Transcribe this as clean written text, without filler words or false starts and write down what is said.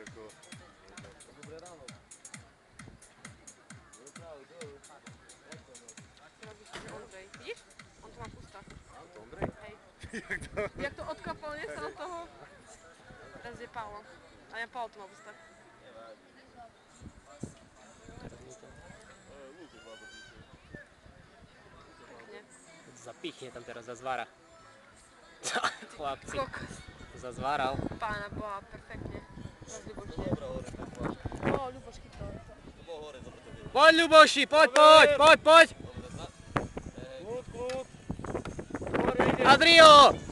Dobre ráno. Ondrej, vidíš? On to má pusta. To Ondrej? Hej. Jak to odkopol, nie sa od toho? Teraz je Paolo. A ja Paolo to má pusta. Pekne. Zapichne tam teraz, zazvára. Chlapci, Kokos. zazváral. Pána Boha, perfektne. Teraz Ľuboš nie. O, Ľuboš chytal. Poď Ľuboši, poď, poď, poď, poď! Kľud. Adrio!